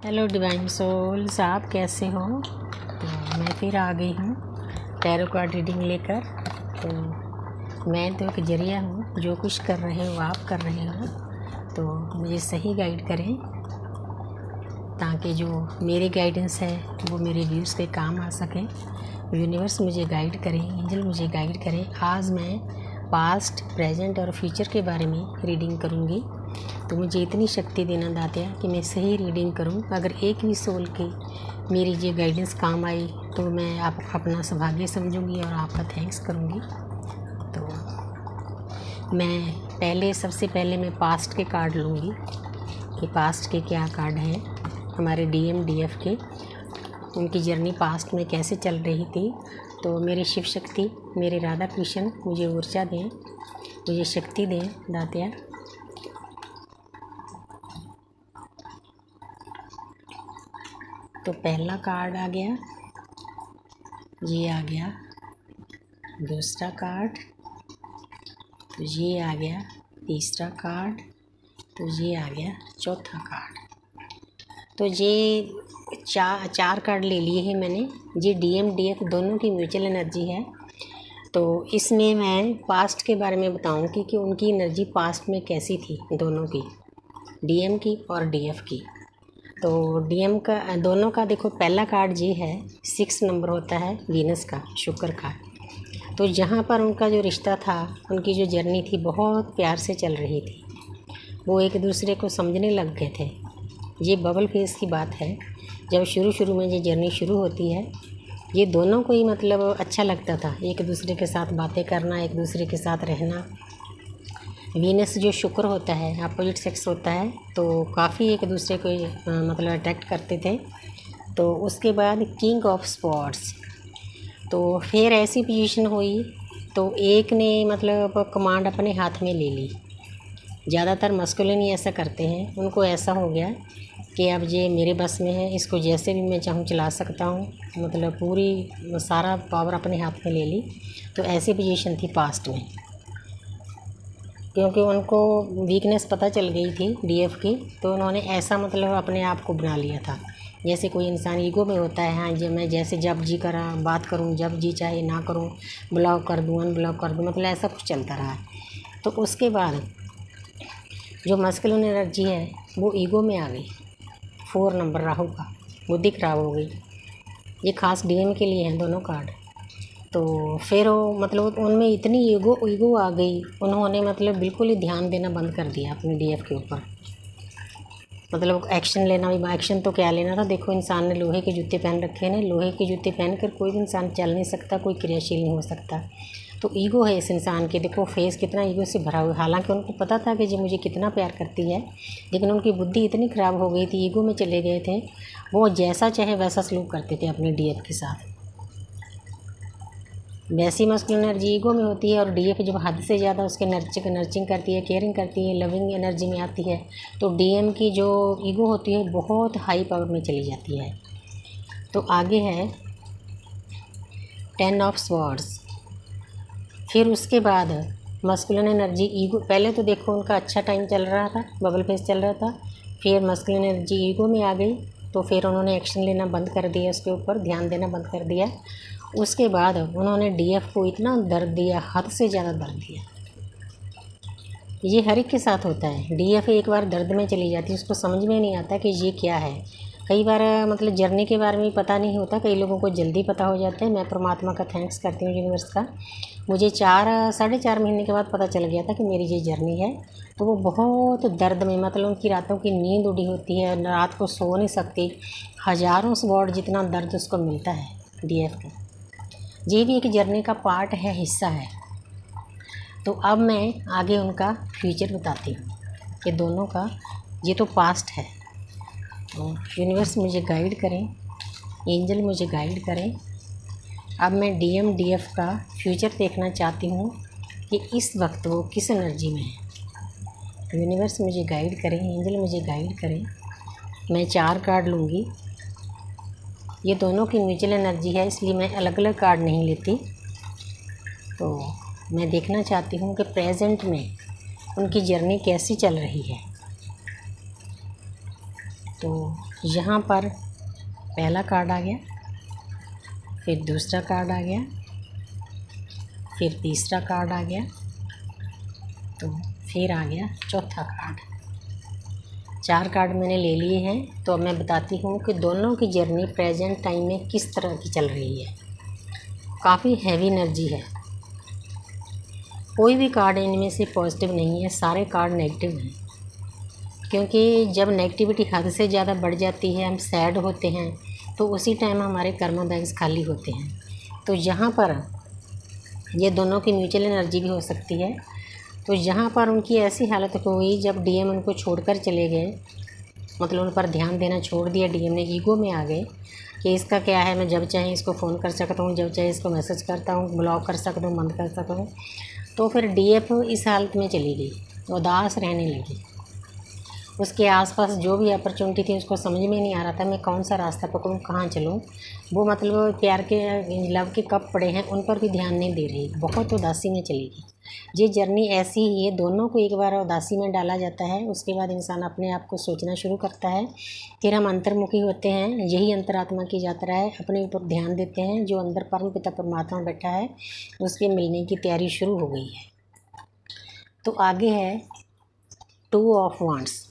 Hello divine souls, आप कैसे हो। तो मैं फिर आ गई हूँ टैरो कार्ड रीडिंग लेकर। तो मैं तो एक जरिया हूँ, जो कुछ कर रहे हो आप कर रहे हो तो मुझे सही गाइड करें, ताकि जो मेरी गाइडेंस है वो मेरे व्यूज़ के काम आ सके। यूनिवर्स मुझे गाइड करें, एंजल मुझे गाइड करें। आज मैं पास्ट, प्रेजेंट और फ्यूचर के बारे में रीडिंग करूँगी। तो मुझे इतनी शक्ति देना दातिया कि मैं सही रीडिंग करूं। अगर एक भी सोल की मेरी ये गाइडेंस काम आई तो मैं आप अपना सौभाग्य समझूंगी और आपका थैंक्स करूंगी। तो मैं सबसे पहले मैं पास्ट के कार्ड लूँगी कि पास्ट के क्या कार्ड हैं हमारे DMDF के, उनकी जर्नी पास्ट में कैसे चल रही थी। तो मेरी शिव शक्ति, मेरे राधा कृष्ण मुझे ऊर्जा दें, मुझे शक्ति दें दातिया। तो पहला कार्ड आ गया, ये आ गया। दूसरा कार्ड, तो ये आ गया। तीसरा कार्ड, तो ये आ गया। चौथा कार्ड, तो ये चार कार्ड ले लिए हैं मैंने। ये DMDF दोनों की म्यूचुअल एनर्जी है। तो इसमें मैं पास्ट के बारे में बताऊंगी कि उनकी एनर्जी पास्ट में कैसी थी, दोनों की, DM की और DF की। तो DM का दोनों का देखो, पहला कार्ड ये है, 6 नंबर होता है वीनस का, शुक्र का। तो जहाँ पर उनका जो रिश्ता था, उनकी जो जर्नी थी, बहुत प्यार से चल रही थी। वो एक दूसरे को समझने लग गए थे। ये बबल फेस की बात है, जब शुरू में ये जर्नी शुरू होती है। ये दोनों को ही मतलब अच्छा लगता था, एक दूसरे के साथ बातें करना, एक दूसरे के साथ रहना। वीनस जो शुक्र होता है, अपोजिट सेक्स होता है, तो काफ़ी एक दूसरे को मतलब अट्रैक्ट करते थे। तो उसके बाद किंग ऑफ स्पॉट्स, तो फिर ऐसी पोजीशन हुई तो एक ने मतलब कमांड अपने हाथ में ले ली। ज़्यादातर मस्कुलिन ही ऐसा करते हैं, उनको ऐसा हो गया कि अब ये मेरे बस में है, इसको जैसे भी मैं चाहूँ चला सकता हूँ, मतलब पूरी सारा पावर अपने हाथ में ले ली। तो ऐसी पोजीशन थी पास्ट में, क्योंकि उनको वीकनेस पता चल गई थी DF की। तो उन्होंने ऐसा मतलब अपने आप को बना लिया था, जैसे कोई इंसान ईगो में होता है। हाँ, जब मैं जैसे जब जी करा बात करूँ, जब जी चाहे ना करूँ, ब्लॉक कर दूँ, अनब्लॉक कर दूँ, मतलब ऐसा कुछ चलता रहा। तो उसके बाद जो मस्कुलिन एनर्जी है वो ईगो में आ गई। 4 नंबर राहु का, बुद्धि खराब हो गई। ये खास DM के लिए हैं दोनों कार्ड। तो फिर वो मतलब उनमें इतनी ईगो आ गई, उन्होंने मतलब बिल्कुल ही ध्यान देना बंद कर दिया अपने DF के ऊपर। मतलब एक्शन लेना भी, एक्शन तो क्या लेना था। देखो, इंसान ने लोहे के जूते पहन रखे हैं, लोहे के जूते पहनकर कोई भी इंसान चल नहीं सकता, कोई क्रियाशील नहीं हो सकता। तो ईगो है इस इंसान के, देखो फेस कितना ईगो से भरा हुआ है। हालांकि उनको पता था कि जी मुझे कितना प्यार करती है, लेकिन उनकी बुद्धि इतनी ख़राब हो गई थी, ईगो में चले गए थे। वो जैसा चाहे वैसा सलूक करते थे अपने DF के साथ। वैसी मस्कुलिन एनर्जी ईगो में होती है, और DF जब हद से ज़्यादा उसके नर्चिंग करती है, केयरिंग करती है, लविंग एनर्जी में आती है, तो DM की जो ईगो होती है बहुत हाई पावर में चली जाती है। तो आगे है 10 ऑफ स्वॉर्ड्स। फिर उसके बाद मस्कुलिन एनर्जी ईगो, पहले तो देखो उनका अच्छा टाइम चल रहा था, बबल फेस चल रहा था। फिर मस्कुलिन एनर्जी ईगो में आ गई, तो फिर उन्होंने एक्शन लेना बंद कर दिया, उसके ऊपर ध्यान देना बंद कर दिया। उसके बाद उन्होंने DF को इतना दर्द दिया, हद से ज़्यादा दर्द दिया। ये हर एक के साथ होता है। DF एक बार दर्द में चली जाती है, उसको समझ में नहीं आता कि ये क्या है। कई बार मतलब जर्नी के बारे में पता नहीं होता, कई लोगों को जल्दी पता हो जाता है। मैं परमात्मा का थैंक्स करती हूँ, यूनिवर्स का। मुझे 4-4.5 महीने के बाद पता चल गया था कि मेरी ये जर्नी है। तो वो बहुत दर्द में, मतलब उनकी रातों की नींद उड़ी होती है, रात को सो नहीं सकती। हज़ारों स्वॉर्ड जितना दर्द उसको मिलता है DF का। ये भी एक जर्नी का पार्ट है, हिस्सा है। तो अब मैं आगे उनका फ्यूचर बताती हूँ कि दोनों का, ये तो पास्ट है। तो यूनिवर्स मुझे गाइड करें, एंजल मुझे गाइड करें। अब मैं DMDF का फ्यूचर देखना चाहती हूँ कि इस वक्त वो किस एनर्जी में है। यूनिवर्स मुझे गाइड करें, एंजल मुझे गाइड करें। मैं 4 कार्ड लूँगी। ये दोनों की म्यूचुअल एनर्जी है, इसलिए मैं अलग अलग कार्ड नहीं लेती। तो मैं देखना चाहती हूँ कि प्रेजेंट में उनकी जर्नी कैसी चल रही है। तो यहाँ पर पहला कार्ड आ गया, फिर दूसरा कार्ड आ गया, फिर तीसरा कार्ड आ गया, तो फिर आ गया चौथा कार्ड। 4 कार्ड मैंने ले लिए हैं। तो अब मैं बताती हूँ कि दोनों की जर्नी प्रेजेंट टाइम में किस तरह की चल रही है। काफ़ी हैवी एनर्जी है, कोई भी कार्ड इनमें से पॉजिटिव नहीं है, सारे कार्ड नेगेटिव हैं। क्योंकि जब नेगेटिविटी हद से ज़्यादा बढ़ जाती है, हम सैड होते हैं, तो उसी टाइम हमारे कर्मा बैग्स खाली होते हैं। तो यहाँ पर ये दोनों की म्यूचुअल एनर्जी भी हो सकती है। तो यहाँ पर उनकी ऐसी हालत हुई जब डीएम उनको छोड़कर चले गए, मतलब उन पर ध्यान देना छोड़ दिया डीएम ने, ईगो में आ गए कि इसका क्या है, मैं जब चाहे इसको फ़ोन कर सकता हूँ, जब चाहे इसको मैसेज करता हूँ, ब्लॉक कर सकता हूँ, बंद कर सकता हूँ। तो फिर डीएफ इस हालत में चली गई, उदास रहने लगी। उसके आसपास जो भी अपॉर्चुनिटी थी उसको समझ में नहीं आ रहा था मैं कौन सा रास्ता पकड़ूँ, कहाँ चलूँ। वो मतलब प्यार के लव के कप पड़े हैं उन पर भी ध्यान नहीं दे रही, बहुत उदासी में चली गई। ये जर्नी ऐसी ही है, दोनों को एक बार उदासी में डाला जाता है, उसके बाद इंसान अपने आप को सोचना शुरू करता है। फिर हम अंतर्मुखी होते हैं, यही अंतरात्मा की यात्रा है। अपने ऊपर ध्यान देते हैं, जो अंदर परम पिता परमात्मा बैठा है उसके मिलने की तैयारी शुरू हो गई है। तो आगे है 2 ऑफ वांड्स।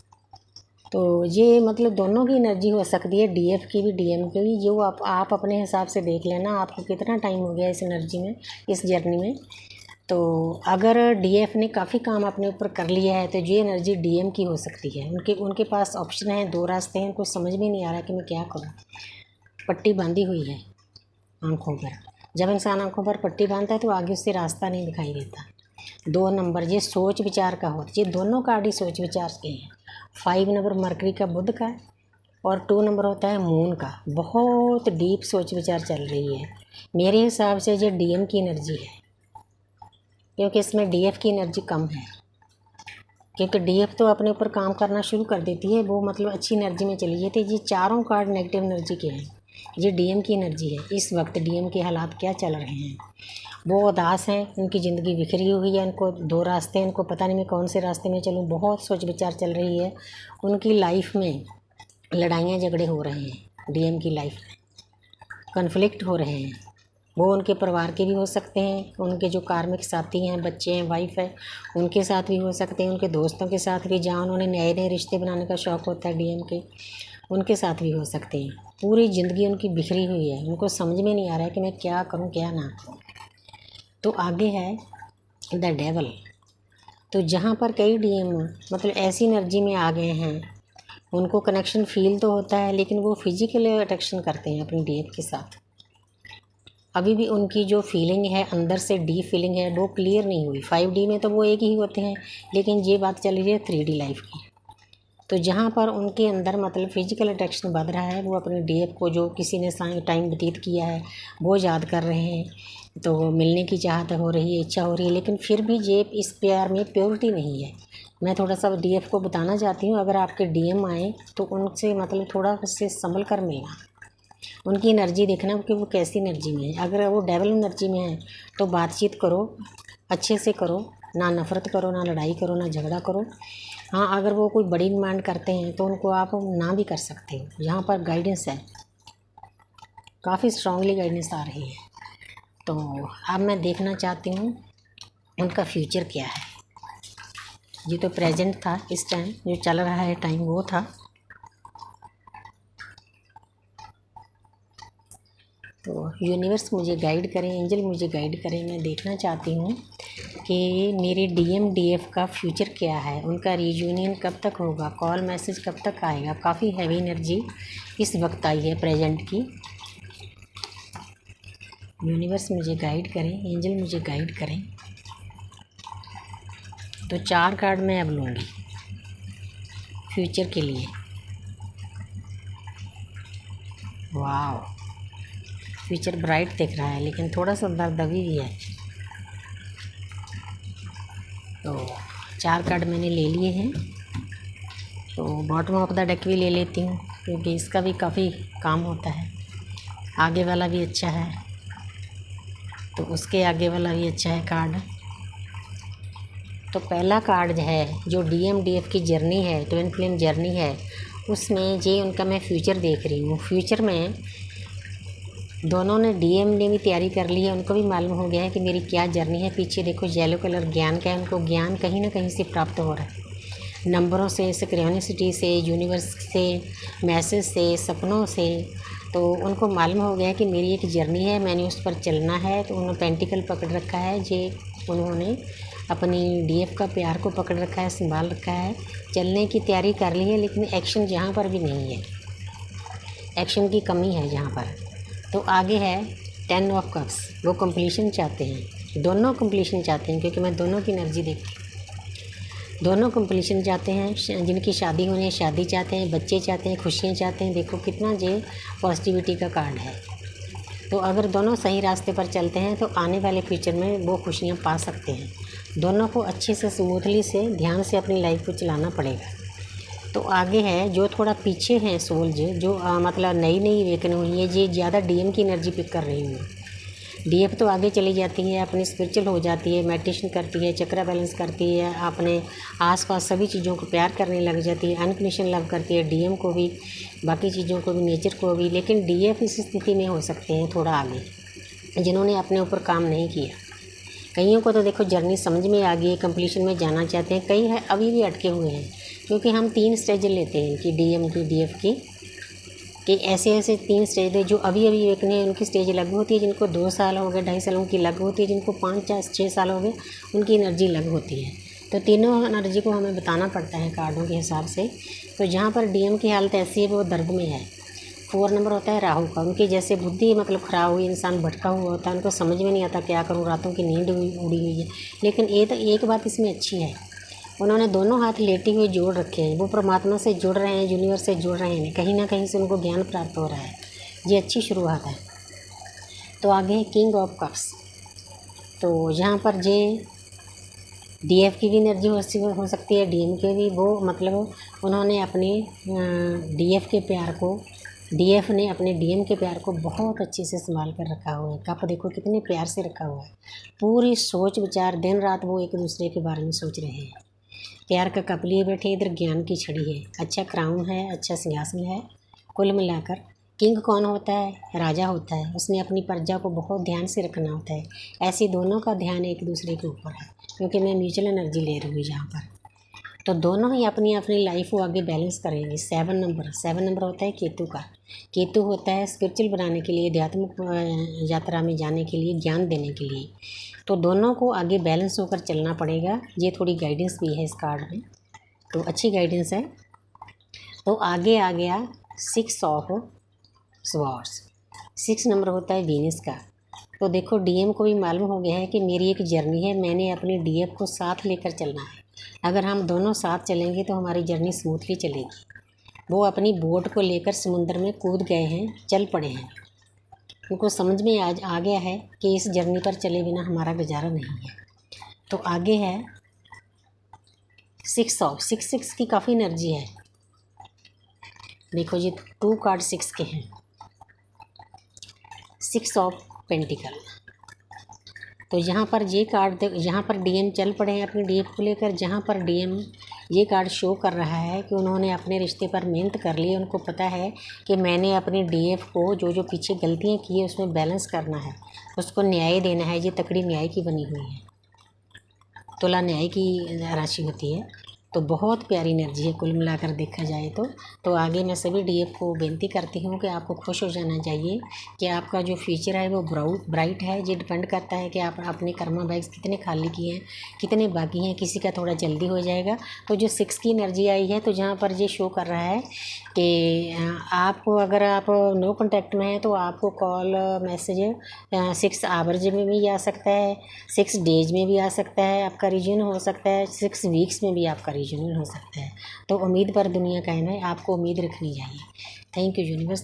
तो ये मतलब दोनों की एनर्जी हो सकती है, डीएफ की भी डीएम की भी। जो आप अपने हिसाब से देख लेना आपको कितना टाइम हो गया इस एनर्जी में, इस जर्नी में। तो अगर डीएफ ने काफ़ी काम अपने ऊपर कर लिया है तो ये एनर्जी डीएम की हो सकती है। उनके पास ऑप्शन है, 2 रास्ते हैं, उनको समझ में नहीं आ रहा कि मैं क्या करूँ। पट्टी बांधी हुई है आँखों पर। जब इंसान आँखों पर पट्टी बांधता है तो आगे उससे रास्ता नहीं दिखाई देता। 2 नंबर ये सोच विचार का होता है, ये दोनों कार्ड ही सोच विचार के हैं। 5 नंबर मरकरी का, बुध का, और 2 नंबर होता है मून का। बहुत डीप सोच विचार चल रही है। मेरे हिसाब से ये डीएम की एनर्जी है, क्योंकि इसमें डीएफ की एनर्जी कम है। क्योंकि डीएफ तो अपने ऊपर काम करना शुरू कर देती है, वो मतलब अच्छी एनर्जी में चली जाती है। ये चारों कार्ड नेगेटिव एनर्जी के हैं, ये डीएम की एनर्जी है। इस वक्त डीएम के हालात क्या चल रहे हैं, वो उदास हैं, उनकी ज़िंदगी बिखरी हुई है, उनको 2 रास्ते हैं, उनको पता नहीं मैं कौन से रास्ते में चलूँ। बहुत सोच विचार चल रही है, उनकी लाइफ में लड़ाइयाँ झगड़े हो रहे हैं, डीएम की लाइफ में कन्फ्लिक्ट हो रहे हैं। वो उनके परिवार के भी हो सकते हैं, उनके जो कार्मिक साथी हैं, बच्चे हैं, वाइफ है, उनके साथ भी हो सकते हैं, उनके दोस्तों के साथ भी, जहाँ उन्होंने नए नए रिश्ते बनाने का शौक़ होता है डीएम के, उनके साथ भी हो सकते हैं। पूरी ज़िंदगी उनकी बिखरी हुई है, उनको समझ में नहीं आ रहा है कि मैं क्या करूँ क्या ना करूँ। तो आगे है द डेवल। तो जहाँ पर कई डीएम मतलब ऐसी एनर्जी में आ गए हैं, उनको कनेक्शन फील तो होता है लेकिन वो फिजिकल अट्रैक्शन करते हैं अपनी डीएफ के साथ। अभी भी उनकी जो फीलिंग है अंदर से, डीप फीलिंग है, वो क्लियर नहीं हुई। 5D में तो वो एक ही होते हैं, लेकिन ये बात चल रही है 3D लाइफ की। तो जहाँ पर उनके अंदर मतलब फिजिकल अट्रैक्शन बढ़ रहा है, वो अपने डीएफ को जो किसी ने टाइम व्यतीत किया है वो याद कर रहे हैं। तो मिलने की चाहत हो रही है, इच्छा हो रही है, लेकिन फिर भी ये इस प्यार में प्योरिटी नहीं है। मैं थोड़ा सा डीएफ को बताना चाहती हूँ, अगर आपके डीएम आए तो उनसे मतलब थोड़ा उससे संभल कर मिलना, उनकी एनर्जी देखना कि वो कैसी एनर्जी में है। अगर वो डेवल एनर्जी में है तो बातचीत करो, अच्छे से करो, ना नफ़रत करो, ना लड़ाई करो, ना झगड़ा करो। हाँ, अगर वो कोई बड़ी डिमांड करते हैं तो उनको आप ना भी कर सकते हो। यहाँ पर गाइडेंस है, काफ़ी स्ट्रांगली गाइडेंस आ रही है। तो अब मैं देखना चाहती हूँ उनका फ्यूचर क्या है। ये तो प्रेजेंट था, इस टाइम जो चल रहा है टाइम वो था। तो यूनिवर्स मुझे गाइड करें, एंजल मुझे गाइड करें। मैं देखना चाहती हूँ कि मेरे डीएम डीएफ का फ्यूचर क्या है, उनका रियूनियन कब तक होगा, कॉल मैसेज कब तक आएगा। काफ़ी हैवी एनर्जी इस वक्त आई है प्रेजेंट की। यूनिवर्स मुझे गाइड करें, एंजल मुझे गाइड करें। तो 4 कार्ड मैं अब लूँगी फ्यूचर के लिए। वाह, फ्यूचर ब्राइट दिख रहा है, लेकिन थोड़ा सा दर्दवी भी है। तो 4 कार्ड मैंने ले लिए हैं। तो बॉटम ऑफ द डेक भी ले लेती हूँ, क्योंकि इसका भी काफ़ी काम होता है। आगे वाला भी अच्छा है, तो उसके आगे वाला भी अच्छा है कार्ड। तो पहला कार्ड है जो डीएम डीएफ की जर्नी है, ट्विन फ्लेम जर्नी है, उसमें ये उनका मैं फ्यूचर देख रही हूँ। फ्यूचर में दोनों ने डीएम ने भी तैयारी कर ली है, उनको भी मालूम हो गया है कि मेरी क्या जर्नी है। पीछे देखो येलो कलर ज्ञान का है, उनको ज्ञान कहीं ना कहीं से प्राप्त हो रहा है, नंबरों से, सिक्रोनिसिटी से, यूनिवर्स से, मैसेज से, सपनों से। तो उनको मालूम हो गया है कि मेरी एक जर्नी है, मैंने उस पर चलना है। तो उन्होंने पेंटिकल पकड़ रखा है, ये उन्होंने अपनी डीएफ का प्यार को पकड़ रखा है, संभाल रखा है, चलने की तैयारी कर ली है। लेकिन एक्शन जहाँ पर भी नहीं है, एक्शन की कमी है जहाँ पर। तो आगे है 10 ऑफ कप्स, वो कंप्लीशन चाहते हैं, दोनों कंप्लीशन चाहते हैं, क्योंकि मैं दोनों की एनर्जी देखती हूँ। दोनों कंप्लीशन चाहते हैं, जिनकी शादी होनी है शादी चाहते हैं, बच्चे चाहते हैं, खुशियाँ चाहते हैं। देखो कितना ये पॉजिटिविटी का कार्ड है। तो अगर दोनों सही रास्ते पर चलते हैं तो आने वाले फ्यूचर में वो खुशियाँ पा सकते हैं। दोनों को अच्छे से, स्मूथली से, ध्यान से अपनी लाइफ को चलाना पड़ेगा। तो आगे है जो थोड़ा पीछे हैं सोल, जो मतलब नई नई वेकन हुई है, ये ज़्यादा डीएम की एनर्जी पिक कर रही हूँ। डीएफ तो आगे चली जाती है, अपनी स्पिरिचुअल हो जाती है, मेडिटेशन करती है, चक्रा बैलेंस करती है, अपने आसपास सभी चीज़ों को प्यार करने लग जाती है, अनकंडीशनल लव करती है, डीएम को भी, बाकी चीज़ों को भी, नेचर को भी। लेकिन डीएफ इस स्थिति में हो सकते हैं थोड़ा आगे, जिन्होंने अपने ऊपर काम नहीं किया। कईयों को तो देखो जर्नी समझ में आ गई है, कंप्लीशन में जाना चाहते हैं, कई है अभी भी अटके हुए हैं। क्योंकि हम 3 स्टेज लेते हैं कि डीएम की, डीएफ की, कि ऐसे ऐसे 3 स्टेज है जो अभी अभी एक ने उनकी स्टेज अलग होती है, जिनको 2 साल हो गए, 2.5 साल उनकी अलग होती है, जिनको 5-6 साल हो गए उनकी एनर्जी अलग होती है। तो तीनों एनर्जी को हमें बताना पड़ता है कार्डों के हिसाब से। तो जहाँ पर डीएम की हालत ऐसी है वो दर्द में है। 4 नंबर होता है राहु का, उनकी जैसे बुद्धि मतलब ख़राब हुई, इंसान भटका हुआ होता है, उनको समझ में नहीं आता क्या करूँ, रातों की नींद उड़ी हुई है। लेकिन एक बात इसमें अच्छी है, उन्होंने दोनों हाथ लेटे हुए जोड़ रखे हैं, वो परमात्मा से जुड़ रहे हैं, यूनिवर्स से जुड़ रहे हैं, कहीं ना कहीं से उनको ज्ञान प्राप्त हो रहा है। ये अच्छी शुरुआत है। तो आगे है किंग ऑफ कप्स। तो यहाँ पर जे डीएफ की भी एनर्जी हो सकती है, डीएम के भी। वो मतलब उन्होंने अपने डीएफ के प्यार को, डीएफ ने अपने डीएम के प्यार को बहुत अच्छे से संभाल कर रखा हुआ है। कप देखो कितने प्यार से रखा हुआ है, पूरी सोच विचार, दिन रात वो एक दूसरे के बारे में सोच रहे हैं। प्यार का कप लिए बैठे, इधर ज्ञान की छड़ी है, अच्छा क्राउन है, अच्छा सिंहासन है। कुल मिलाकर किंग कौन होता है? राजा होता है, उसने अपनी प्रजा को बहुत ध्यान से रखना होता है। ऐसे दोनों का ध्यान एक दूसरे के ऊपर है, क्योंकि मैं म्यूचुअल एनर्जी ले रही हूँ यहाँ पर। तो दोनों ही अपनी अपनी लाइफ को आगे बैलेंस करेंगे। 7 नंबर होता है केतु का। केतु होता है स्पिरिचुअल बनाने के लिए, आध्यात्मिक यात्रा में जाने के लिए, ज्ञान देने के लिए। तो दोनों को आगे बैलेंस होकर चलना पड़ेगा। ये थोड़ी गाइडेंस भी है इस कार्ड में, तो अच्छी गाइडेंस है। तो आगे आ गया 6 ऑफ स्वॉर्ड्स। 6 नंबर होता है वीनस का। तो देखो डीएम को भी मालूम हो गया है कि मेरी एक जर्नी है, मैंने अपनी डीएफ को साथ लेकर चलना है। अगर हम दोनों साथ चलेंगे तो हमारी जर्नी स्मूथली चलेगी। वो अपनी बोट को लेकर समुद्र में कूद गए हैं, चल पड़े हैं। उनको समझ में आज आ गया है कि इस जर्नी पर चले बिना हमारा गुजारा नहीं है। तो आगे है 6 की काफ़ी एनर्जी है। देखो ये 2 कार्ड 6 के हैं। 6 ऑफ पेंटिकल। तो यहाँ पर ये कार्ड, यहाँ पर डीएम चल पड़े हैं अपनी डीएफ को लेकर। जहाँ पर डीएम ये कार्ड शो कर रहा है कि उन्होंने अपने रिश्ते पर मेहनत कर ली है। उनको पता है कि मैंने अपनी डीएफ को जो पीछे गलतियाँ की है उसमें बैलेंस करना है, उसको न्याय देना है। ये तकड़ी न्याय की बनी हुई है, तुला न्याय की राशि होती है। तो बहुत प्यारी एनर्जी है कुल मिलाकर देखा जाए तो आगे मैं सभी डीएफ को बेनती करती हूँ कि आपको खुश हो जाना चाहिए कि आपका जो फ्यूचर है वो ब्राइट है। ये डिपेंड करता है कि आप अपने कर्मा बैग्स कितने खाली किए हैं, कितने बाकी हैं। किसी का थोड़ा जल्दी हो जाएगा। तो जो 6 की एनर्जी आई है, तो जहाँ पर ये शो कर रहा है कि आपको, अगर आप नो कॉन्टैक्ट में हैं तो आपको कॉल मैसेज 6 आवर्स में भी आ सकता है, 6 डेज में भी आ सकता है, आपका रीजन हो सकता है 6 वीक्स में भी आपका रीजन हो सकता है। तो उम्मीद पर दुनिया कायम है, आपको उम्मीद रखनी चाहिए। Thank you universe.